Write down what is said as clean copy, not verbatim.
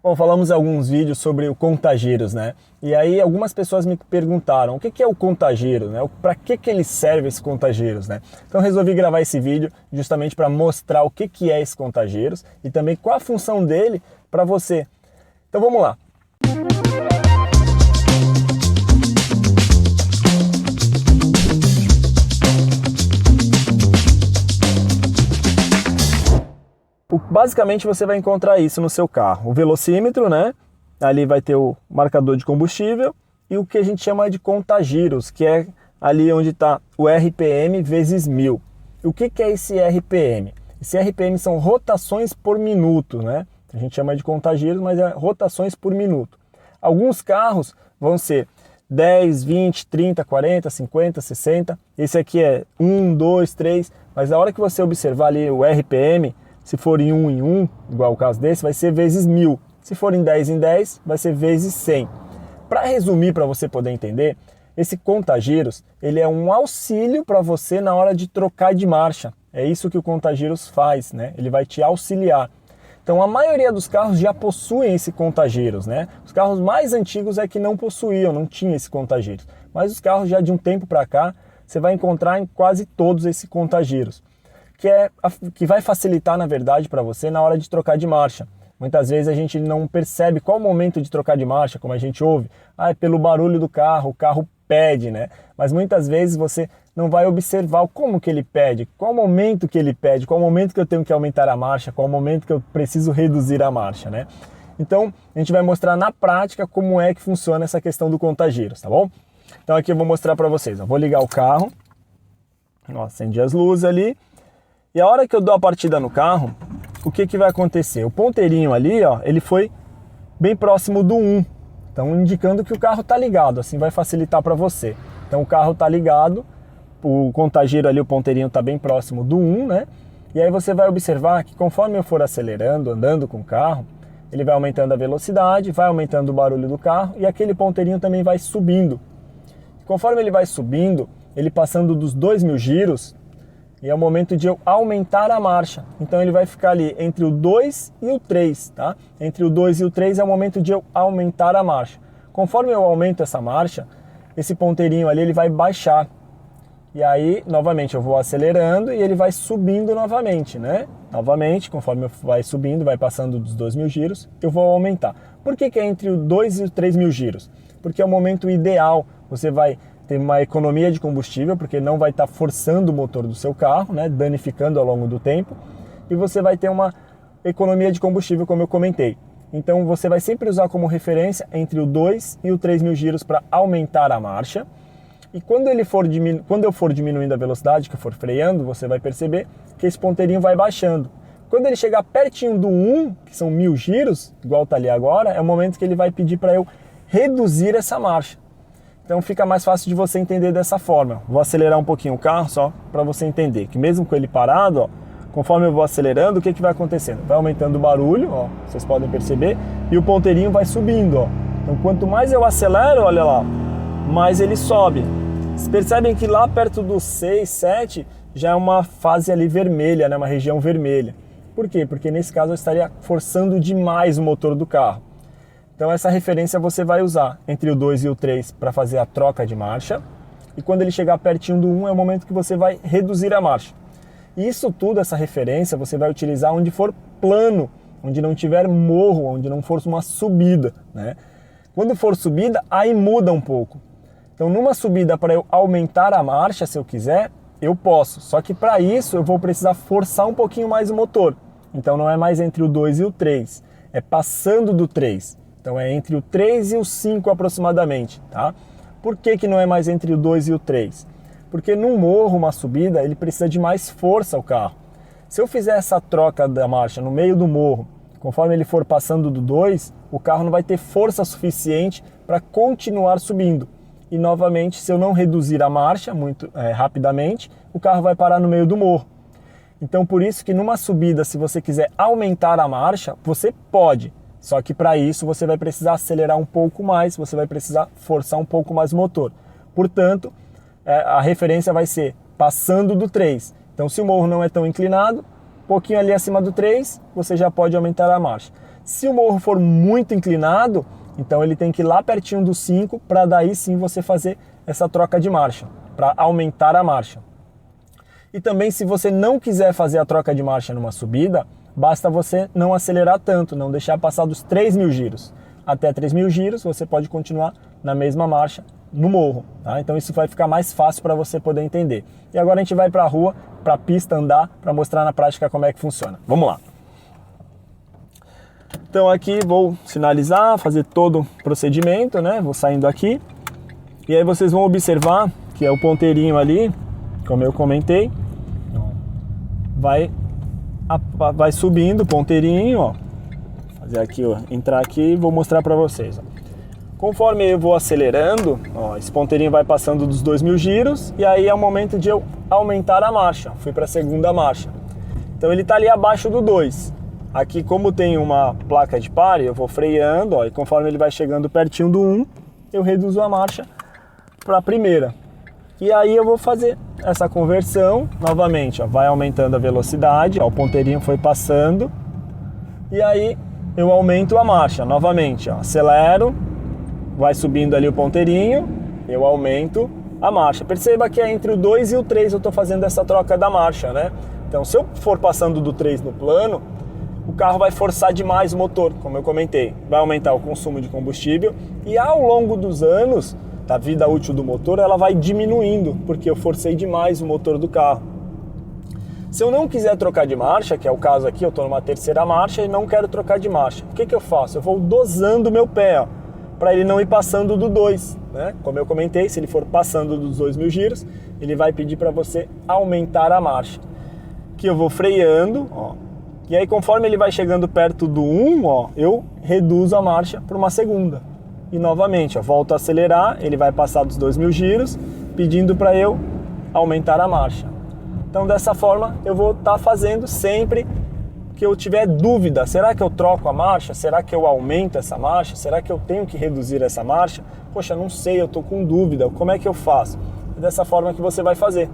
Bom, falamos em alguns vídeos sobre o contagiros, né? E aí algumas pessoas me perguntaram o que é o contagiros, né? Para que ele serve esse contagiros, né? Então resolvi gravar esse vídeo justamente para mostrar o que é esse contagiros e também qual a função dele para você. Então vamos lá. Basicamente você vai encontrar isso no seu carro, o velocímetro, né? Ali vai ter o marcador de combustível e o que a gente chama de contagiros, que é ali onde está o RPM vezes 1000. E o que é esse RPM? Esse RPM são rotações por minuto, né? A gente chama de contagiros, mas é rotações por minuto. Alguns carros vão ser 10, 20, 30, 40, 50, 60. Esse aqui é 1, 2, 3, mas na hora que você observar ali o RPM, se for em 1, igual o caso desse, vai ser vezes 1000. Se for em 10, vai ser vezes 100. Para resumir, para você poder entender, esse contagiros, ele é um auxílio para você na hora de trocar de marcha. É isso que o contagiros faz, né? Ele vai te auxiliar. Então a maioria dos carros já possuem esse contagiros, né? Os carros mais antigos é que não possuíam, não tinha esse contagiros. Mas os carros já de um tempo para cá, você vai encontrar em quase todos esse contagiros. Que vai facilitar, na verdade, para você na hora de trocar de marcha. Muitas vezes a gente não percebe qual o momento de trocar de marcha, como a gente ouve. É pelo barulho do carro, o carro pede, né? Mas muitas vezes você não vai observar como que ele pede, qual o momento que ele pede, qual o momento que eu tenho que aumentar a marcha, qual o momento que eu preciso reduzir a marcha, né? Então, a gente vai mostrar na prática como é que funciona essa questão do contagiros, tá bom? Então aqui eu vou mostrar para vocês. Eu vou ligar o carro, acendi as luzes ali. E a hora que eu dou a partida no carro, o que vai acontecer? O ponteirinho ali, ó, ele foi bem próximo do 1. Então, indicando que o carro está ligado. Assim vai facilitar para você. Então, o carro está ligado, o contagiro ali, o ponteirinho está bem próximo do 1, né? E aí você vai observar que conforme eu for acelerando, andando com o carro, ele vai aumentando a velocidade, vai aumentando o barulho do carro e aquele ponteirinho também vai subindo. Conforme ele vai subindo, ele passando dos 2000 giros, e é o momento de eu aumentar a marcha. Então ele vai ficar ali entre o 2 e o 3, tá? Entre o 2 e o 3 é o momento de eu aumentar a marcha. Conforme eu aumento essa marcha, esse ponteirinho ali ele vai baixar. E aí, novamente, eu vou acelerando e ele vai subindo novamente, né? Novamente, conforme vai subindo, vai passando dos 2000 giros, eu vou aumentar. Por que é entre o 2 e o 3000 giros? Porque é o momento ideal, você vai ter uma economia de combustível, porque não vai estar forçando o motor do seu carro, né, danificando ao longo do tempo, e você vai ter uma economia de combustível, como eu comentei. Então você vai sempre usar como referência entre o 2 e o 3000 giros para aumentar a marcha, e quando eu for diminuindo a velocidade, que eu for freando, você vai perceber que esse ponteirinho vai baixando. Quando ele chegar pertinho do 1, que são 1000 giros, igual está ali agora, é o momento que ele vai pedir para eu reduzir essa marcha. Então fica mais fácil de você entender dessa forma. Vou acelerar um pouquinho o carro só para você entender que mesmo com ele parado, ó, conforme eu vou acelerando, o que vai acontecendo? Vai aumentando o barulho, ó, vocês podem perceber, e o ponteirinho vai subindo. Ó. Então quanto mais eu acelero, olha lá, mais ele sobe. Vocês percebem que lá perto dos 6, 7 já é uma fase ali vermelha, né, uma região vermelha. Por quê? Porque nesse caso eu estaria forçando demais o motor do carro. Então essa referência você vai usar entre o 2 e o 3 para fazer a troca de marcha. E quando ele chegar pertinho do 1 é o momento que você vai reduzir a marcha. E isso tudo, essa referência, você vai utilizar onde for plano, onde não tiver morro, onde não for uma subida, né? Quando for subida, aí muda um pouco. Então numa subida para eu aumentar a marcha, se eu quiser, eu posso. Só que para isso eu vou precisar forçar um pouquinho mais o motor. Então não é mais entre o 2 e o 3, é passando do 3. Então é entre o 3 e o 5 aproximadamente, tá? Por que não é mais entre o 2 e o 3? Porque num morro, uma subida, ele precisa de mais força o carro. Se eu fizer essa troca da marcha no meio do morro, conforme ele for passando do 2, o carro não vai ter força suficiente para continuar subindo. E novamente, se eu não reduzir a marcha muito rapidamente, o carro vai parar no meio do morro. Então por isso que numa subida, se você quiser aumentar a marcha, você pode. Só que para isso você vai precisar acelerar um pouco mais, você vai precisar forçar um pouco mais o motor. Portanto, a referência vai ser passando do 3. Então se o morro não é tão inclinado, um pouquinho ali acima do 3, você já pode aumentar a marcha. Se o morro for muito inclinado, então ele tem que ir lá pertinho do 5 para daí sim você fazer essa troca de marcha, para aumentar a marcha. E também se você não quiser fazer a troca de marcha numa subida, basta você não acelerar tanto, não deixar passar dos 3.000 giros. Até 3.000 giros você pode continuar na mesma marcha no morro, tá? Então isso vai ficar mais fácil para você poder entender. E agora a gente vai para a rua, para a pista andar, para mostrar na prática como é que funciona. Vamos lá. Então aqui vou sinalizar, fazer todo o procedimento, né? Vou saindo aqui. E aí vocês vão observar que é o ponteirinho ali, como eu comentei, vai subindo o ponteirinho, ó. Fazer aqui, ó, entrar aqui e vou mostrar para vocês, ó. Conforme eu vou acelerando, ó, esse ponteirinho vai passando dos 2.000 giros e aí é o momento de eu aumentar a marcha. Fui para a segunda marcha. Então ele está ali abaixo do 2. Aqui, como tem uma placa de pare, eu vou freando, ó, e conforme ele vai chegando pertinho do 1, eu reduzo a marcha para a primeira. E aí eu vou fazer essa conversão novamente, ó, vai aumentando a velocidade, ó, o ponteirinho foi passando e aí eu aumento a marcha novamente, ó, acelero, vai subindo ali o ponteirinho, eu aumento a marcha. Perceba que é entre o 2 e o 3 eu estou fazendo essa troca da marcha, né? Então se eu for passando do 3 no plano, o carro vai forçar demais o motor, como eu comentei, vai aumentar o consumo de combustível e ao longo dos anos da vida útil do motor, ela vai diminuindo, porque eu forcei demais o motor do carro. Se eu não quiser trocar de marcha, que é o caso aqui, eu estou numa terceira marcha e não quero trocar de marcha, o que eu faço? Eu vou dosando o meu pé, ó, para ele não ir passando do 2, né? Como eu comentei, se ele for passando dos 2.000 giros, ele vai pedir para você aumentar a marcha. Que eu vou freando, ó, e aí conforme ele vai chegando perto do 1, ó, eu reduzo a marcha para uma segunda. E novamente, ó, volto a acelerar, ele vai passar dos 2.000 giros, pedindo para eu aumentar a marcha. Então dessa forma eu vou estar fazendo sempre que eu tiver dúvida, será que eu troco a marcha? Será que eu aumento essa marcha? Será que eu tenho que reduzir essa marcha? Poxa, não sei, eu estou com dúvida, como é que eu faço? É dessa forma que você vai fazer.